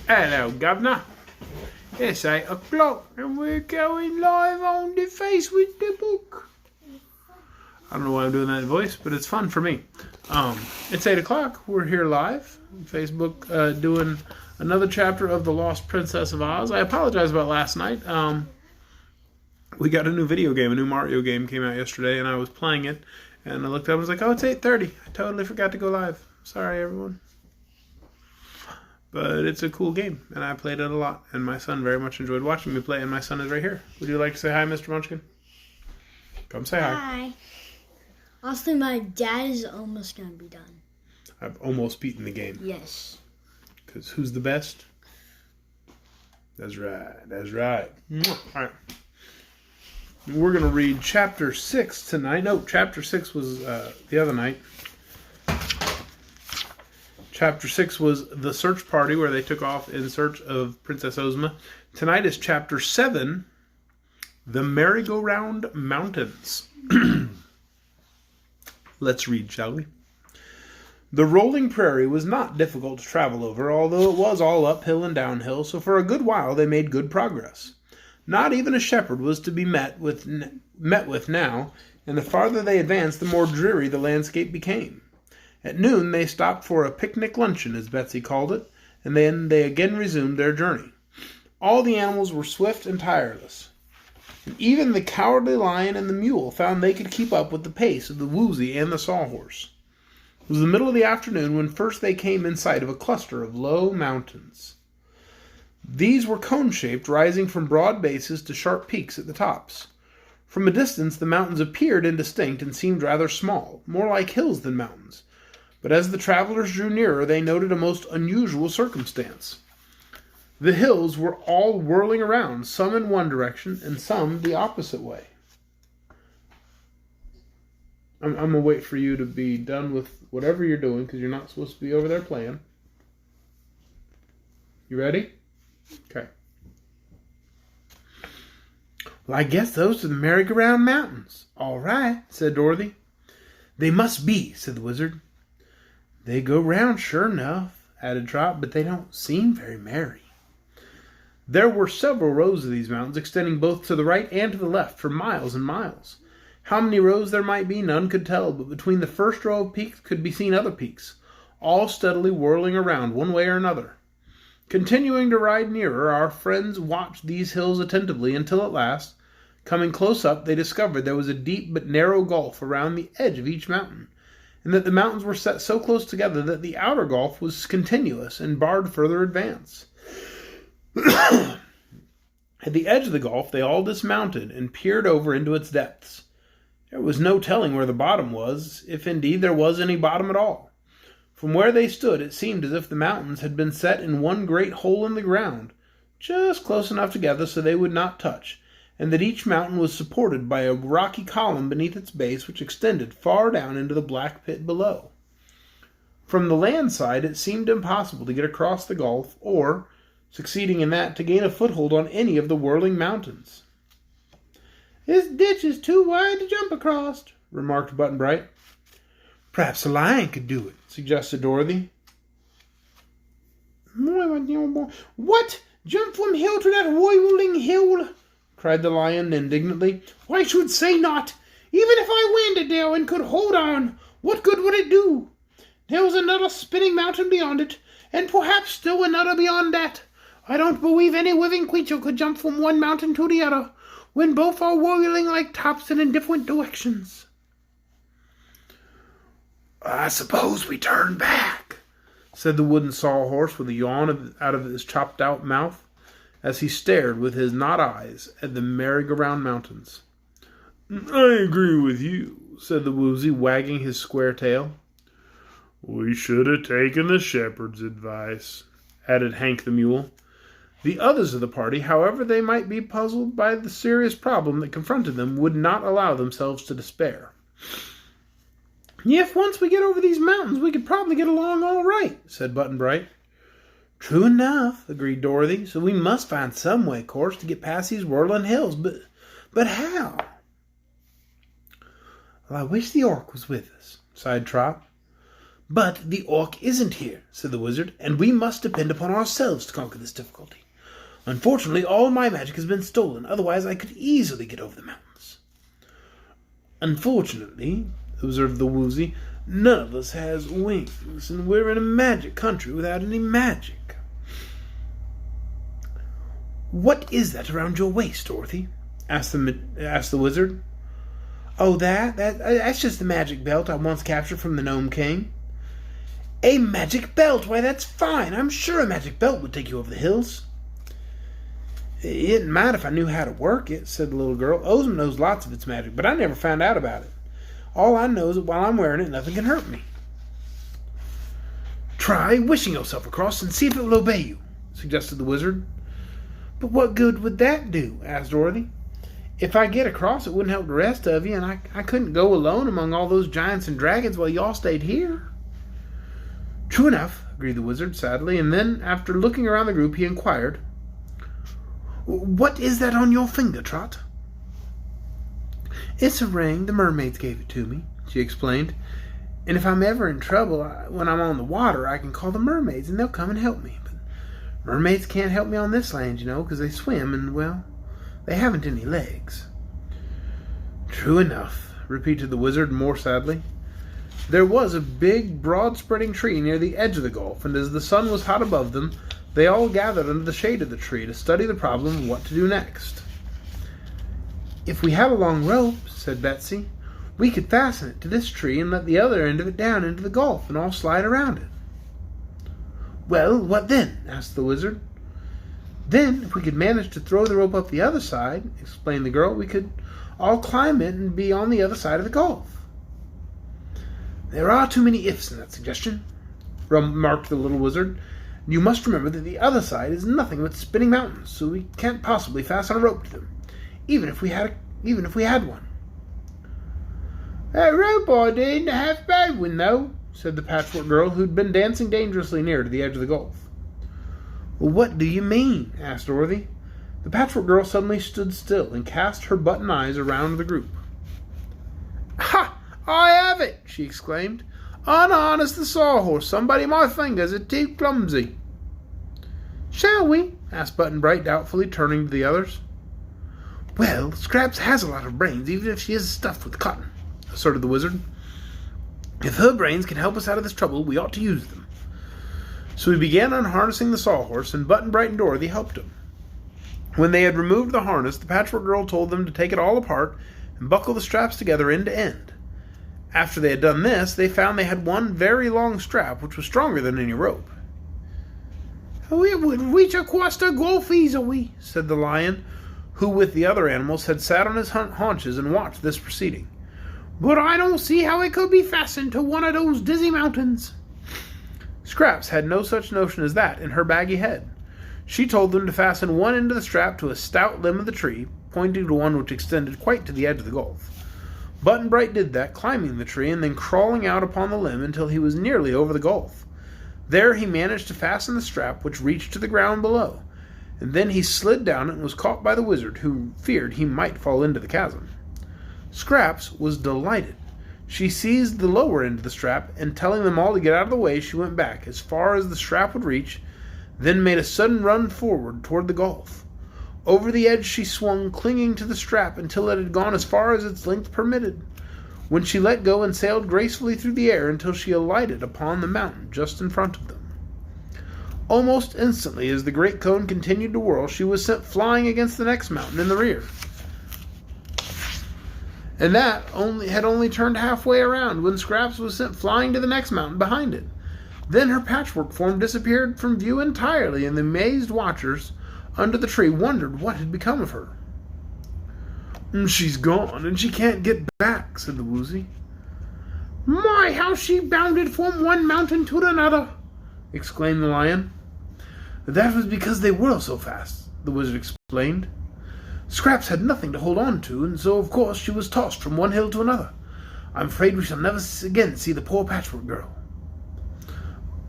Hello, Governor. It's 8 o'clock and we're going live on the Face with the Book. I don't know why I'm doing that voice, but it's fun for me. It's 8 o'clock. We're here live on Facebook doing another chapter of The Lost Princess of Oz. I apologize about last night. We got a new video game, a new Mario game came out yesterday, and I was playing it, and I looked up and was like, oh, it's 8:30. I totally forgot to go live. Sorry, everyone. But it's a cool game, and I played it a lot, and my son very much enjoyed watching me play, and my son is right here. Would you like to say hi, Mr. Munchkin? Come say hi. Hi. Also, my dad is almost going to be done. I've almost beaten the game. Yes. Because who's the best? That's right. That's right. All right. We're going to read Chapter 6 tonight. No, Chapter 6 was the other night. Chapter 6 was the search party where they took off in search of Princess Ozma. Tonight is Chapter 7, The Merry-Go-Round Mountains. Let's read, shall we? The rolling prairie was not difficult to travel over, although it was all uphill and downhill, so for a good while they made good progress. Not even a shepherd was to be met with now, and the farther they advanced, the more dreary the landscape became. At noon they stopped for a picnic luncheon, as Betsy called it, and then they again resumed their journey. All the animals were swift and tireless, and even the cowardly lion and the mule found they could keep up with the pace of the Woozy and the Sawhorse. It was the middle of the afternoon when first they came in sight of a cluster of low mountains. These were cone-shaped, rising from broad bases to sharp peaks at the tops. From a distance the mountains appeared indistinct and seemed rather small, more like hills than mountains. But as the travelers drew nearer, they noted a most unusual circumstance. The hills were all whirling around, some in one direction and some the opposite way. I'm going to wait for you to be done with whatever you're doing, because you're not supposed to be over there playing. You ready? Okay. Well, I guess those are the Merry-Go-Round Mountains. All right, said Dorothy. They must be, said the Wizard. They go round, sure enough, added Trot, but they don't seem very merry. There were several rows of these mountains, extending both to the right and to the left for miles and miles. How many rows there might be, none could tell, but between the first row of peaks could be seen other peaks, all steadily whirling around one way or another. Continuing to ride nearer, our friends watched these hills attentively until at last, coming close up, they discovered there was a deep but narrow gulf around the edge of each mountain, and that the mountains were set so close together that the outer gulf was continuous and barred further advance. At the edge of the gulf, they all dismounted and peered over into its depths. There was no telling where the bottom was, if indeed there was any bottom at all. From where they stood, it seemed as if the mountains had been set in one great hole in the ground, just close enough together so they would not touch, and that each mountain was supported by a rocky column beneath its base which extended far down into the black pit below. From the land side, it seemed impossible to get across the gulf, or, succeeding in that, to gain a foothold on any of the whirling mountains. This ditch is too wide to jump across, remarked Button-Bright. Perhaps a lion could do it, suggested Dorothy. What? Jump from hill to that whirling hill? Cried the lion indignantly. Why, I should say not. Even if I landed there and could hold on, what good would it do? There was another spinning mountain beyond it, and perhaps still another beyond that. I don't believe any living creature could jump from one mountain to the other, when both are whirling like tops and in different directions. I suppose we turn back, said the wooden Sawhorse with a yawn out of his chopped-out mouth, as he stared with his not eyes at the Merry-Go-Round Mountains. I agree with you, said the Woozy, wagging his square tail. We should have taken the shepherd's advice, added Hank the Mule. The others of the party, however they might be puzzled by the serious problem that confronted them, would not allow themselves to despair. If once we get over these mountains, we could probably get along all right, said Button-Bright. True enough, agreed Dorothy, so we must find some way, of course, to get past these whirling hills, but how? Well, I wish the Orc was with us, sighed Trot. But the orc isn't here, said the wizard, and we must depend upon ourselves to conquer this difficulty. Unfortunately, all my magic has been stolen, otherwise I could easily get over the mountains. Unfortunately, observed the woozy, none of us has wings, and we're in a magic country without any magic. What is that around your waist, Dorothy? asked the wizard. Oh, that's just the magic belt I once captured from the Gnome King. A magic belt? Why, that's fine. I'm sure a magic belt would take you over the hills. It didn't matter if I knew how to work it, said the little girl. Ozma knows lots of its magic, but I never found out about it. All I know is that while I'm wearing it, nothing can hurt me. Try wishing yourself across and see if it will obey you, suggested the wizard. But what good would that do? Asked Dorothy. If I get across, it wouldn't help the rest of you, and I couldn't go alone among all those giants and dragons while y'all stayed here. True enough, agreed the wizard sadly, and then, after looking around the group, he inquired, What is that on your finger, Trot? It's a ring. The mermaids gave it to me, she explained. And if I'm ever in trouble when I'm on the water, I can call the mermaids, and they'll come and help me. But mermaids can't help me on this land, because they swim, and, well, they haven't any legs. True enough, repeated the wizard more sadly. There was a big, broad-spreading tree near the edge of the gulf, and as the sun was hot above them, they all gathered under the shade of the tree to study the problem of what to do next. If we had a long rope, said Betsy, we could fasten it to this tree and let the other end of it down into the gulf and all slide around it. Well, what then? Asked the wizard. Then, if we could manage to throw the rope up the other side, explained the girl, we could all climb it and be on the other side of the gulf. There are too many ifs in that suggestion, remarked the little wizard. You must remember that the other side is nothing but spinning mountains, so we can't possibly fasten a rope to them, even if we had one. That rope idea ain't a half bad one, though, said the patchwork girl, who'd been dancing dangerously near to the edge of the gulf. Well, what do you mean? Asked Dorothy. The patchwork girl suddenly stood still and cast her button eyes around the group. Ha! I have it! She exclaimed. Unharness the sawhorse. Somebody, my fingers are too clumsy. Shall we? Asked Button-Bright doubtfully, turning to the others. Well, Scraps has a lot of brains, even if she is stuffed with cotton, asserted the wizard. If her brains can help us out of this trouble, we ought to use them. So he began unharnessing the sawhorse, and Button-Bright and Dorothy helped him. When they had removed the harness, the patchwork girl told them to take it all apart and buckle the straps together end to end. After they had done this, they found they had one very long strap, which was stronger than any rope. We would reach across the gulf easily, said the lion, who with the other animals had sat on his haunches and watched this proceeding. But I don't see how it could be fastened to one of those dizzy mountains. Scraps had no such notion as that in her baggy head. She told them to fasten one end of the strap to a stout limb of the tree, pointing to one which extended quite to the edge of the gulf. Button-Bright did that, climbing the tree and then crawling out upon the limb until he was nearly over the gulf. There he managed to fasten the strap, which reached to the ground below, and then he slid down it and was caught by the wizard, who feared he might fall into the chasm. Scraps was delighted. She seized the lower end of the strap, and telling them all to get out of the way, she went back as far as the strap would reach, then made a sudden run forward toward the gulf. Over the edge she swung, clinging to the strap until it had gone as far as its length permitted, when she let go and sailed gracefully through the air until she alighted upon the mountain just in front of them. Almost instantly, as the great cone continued to whirl, she was sent flying against the next mountain in the rear. And that had only turned halfway around when Scraps was sent flying to the next mountain behind it. Then her patchwork form disappeared from view entirely, and the amazed watchers under the tree wondered what had become of her. She's gone, and she can't get back, said the woozy. My, how she bounded from one mountain to another, exclaimed the lion. That was because they whirl so fast, the wizard explained. Scraps had nothing to hold on to, and so, of course, she was tossed from one hill to another. I'm afraid we shall never again see the poor patchwork girl.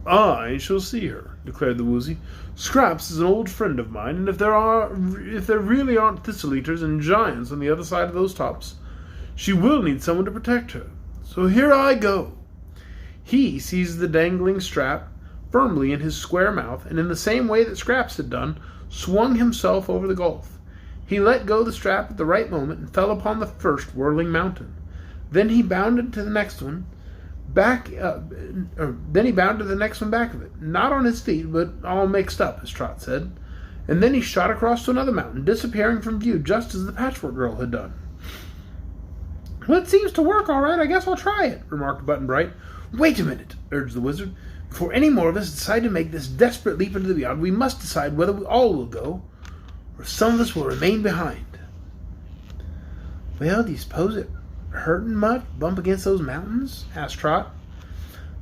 I shall see her, declared the woozy. Scraps is an old friend of mine, and if there really aren't thistle-eaters and giants on the other side of those tops, she will need someone to protect her. So here I go. He seized the dangling strap firmly in his square mouth, and in the same way that Scraps had done, swung himself over the gulf. He let go the strap at the right moment and fell upon the first whirling mountain. Then he bounded to the next one back of it, not on his feet, but all mixed up, as Trot said. And then he shot across to another mountain, disappearing from view just as the Patchwork Girl had done. "Well, it seems to work all right. I guess I'll try it," remarked Button-Bright. "Wait a minute," urged the Wizard. "Before any more of us decide to make this desperate leap into the beyond, we must decide whether we all will go, or some of us will remain behind." "Well, do you suppose it hurting much, bump against those mountains?" asked Trot.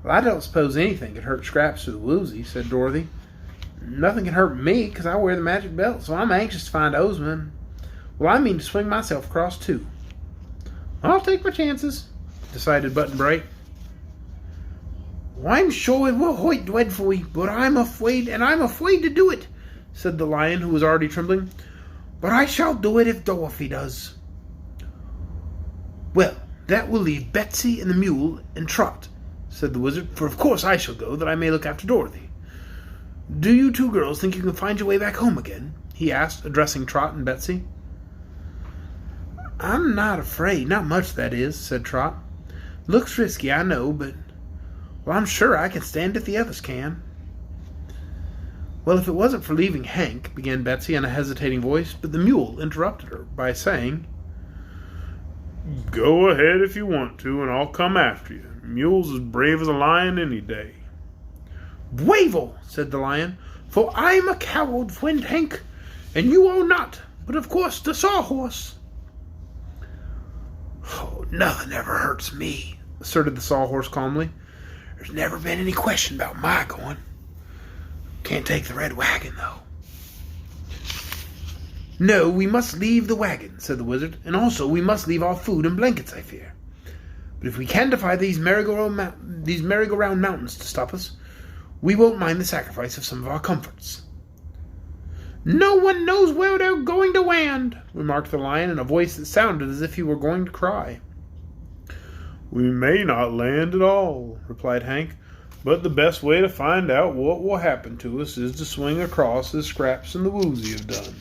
"Well, I don't suppose anything could hurt Scraps or the Woozy," said Dorothy. "Nothing can hurt me, because I wear the magic belt, so I'm anxious to find Ozma. Well, I mean to swing myself across, too." "I'll take my chances," decided Button-Bright. "Well, I'm sure it will hurt dreadfully, but I'm afraid to do it," said the Lion, who was already trembling. "But I shall do it if Dorothy does." "Well, that will leave Betsy and the Mule and Trot," said the Wizard, "for of course I shall go, that I may look after Dorothy. Do you two girls think you can find your way back home again?" he asked, addressing Trot and Betsy. "I'm not afraid, not much, that is," said Trot. "Looks risky, I know, but well, I'm sure I can stand if the others can." "Well, if it wasn't for leaving Hank," began Betsy in a hesitating voice, but the Mule interrupted her by saying, "Go ahead if you want to, and I'll come after you. Mule's as brave as a lion any day." "Braver," said the Lion, "for I'm a coward, friend Hank, and you are not, but of course the Sawhorse." "Oh, nothing ever hurts me," asserted the Sawhorse calmly. "There's never been any question about my going. Can't take the red wagon, though." "No, we must leave the wagon," said the Wizard, "and also we must leave our food and blankets, I fear. But if we can defy these merry-go-round mountains to stop us, we won't mind the sacrifice of some of our comforts." "No one knows where they're going to land," remarked the Lion in a voice that sounded as if he were going to cry. "We may not land at all," replied Hank, "but the best way to find out what will happen to us is to swing across as Scraps and the Woozy have done."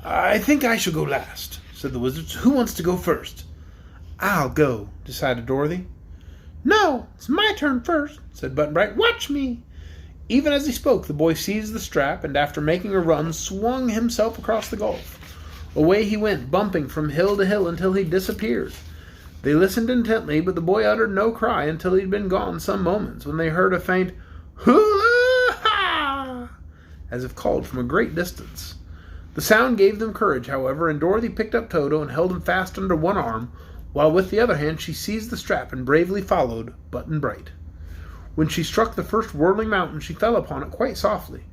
"I think I shall go last," said the Wizard. "Who wants to go first?" "I'll go," decided Dorothy. "No, it's my turn first," said Button-Bright. "Watch me." Even as he spoke, the boy seized the strap, and after making a run, swung himself across the gulf. Away he went, bumping from hill to hill until he disappeared. They listened intently, but the boy uttered no cry until he had been gone some moments, when they heard a faint "hoo-ha!" as if called from a great distance. The sound gave them courage, however, and Dorothy picked up Toto and held him fast under one arm, while with the other hand she seized the strap and bravely followed Button-Bright. When she struck the first whirling mountain, she fell upon it quite softly,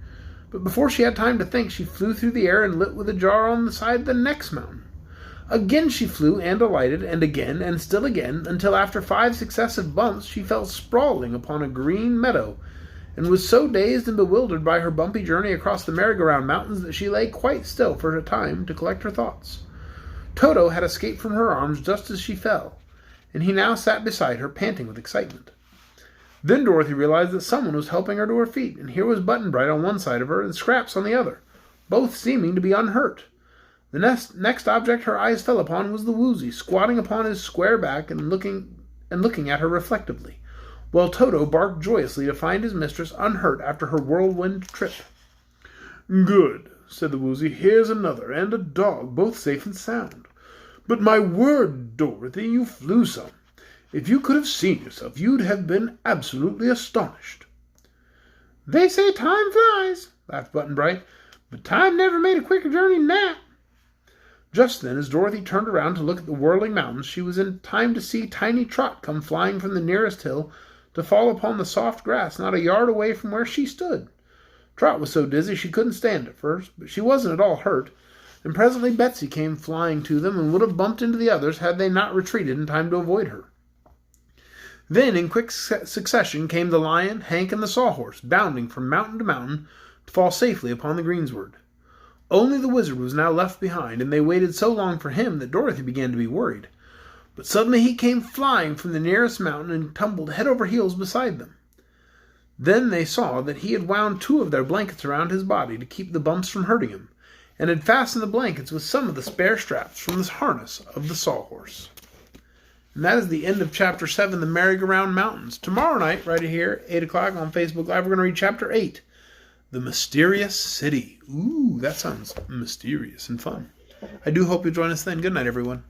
but before she had time to think, she flew through the air and lit with a jar on the side of the next mountain. Again she flew and alighted, and again, and still again, until after 5 successive bumps she fell sprawling upon a green meadow, and was so dazed and bewildered by her bumpy journey across the merry-go-round mountains that she lay quite still for a time to collect her thoughts. Toto had escaped from her arms just as she fell, and he now sat beside her, panting with excitement. Then Dorothy realized that someone was helping her to her feet, and here was Button-Bright on one side of her and Scraps on the other, both seeming to be unhurt. The next object her eyes fell upon was the Woozy, squatting upon his square back and looking at her reflectively, while Toto barked joyously to find his mistress unhurt after her whirlwind trip. "Good," said the Woozy. "Here's another, and a dog, both safe and sound. But my word, Dorothy, you flew some. If you could have seen yourself, you'd have been absolutely astonished." "They say time flies," laughed Button-Bright, "but time never made a quicker journey than that." Just then, as Dorothy turned around to look at the whirling mountains, she was in time to see tiny Trot come flying from the nearest hill to fall upon the soft grass not a yard away from where she stood. Trot was so dizzy she couldn't stand at first, but she wasn't at all hurt, and presently Betsy came flying to them and would have bumped into the others had they not retreated in time to avoid her. Then, in quick succession, came the Lion, Hank, and the Sawhorse, bounding from mountain to mountain to fall safely upon the greensward. Only the Wizard was now left behind, and they waited so long for him that Dorothy began to be worried. But suddenly he came flying from the nearest mountain and tumbled head over heels beside them. Then they saw that he had wound 2 of their blankets around his body to keep the bumps from hurting him, and had fastened the blankets with some of the spare straps from the harness of the sawhorse. And that is the end of Chapter 7, The Merry-Go-Round Mountains. Tomorrow night, right here, 8 o'clock on Facebook Live, we're going to read Chapter 8, The Mysterious City. Ooh, that sounds mysterious and fun. I do hope you'll join us then. Good night, everyone.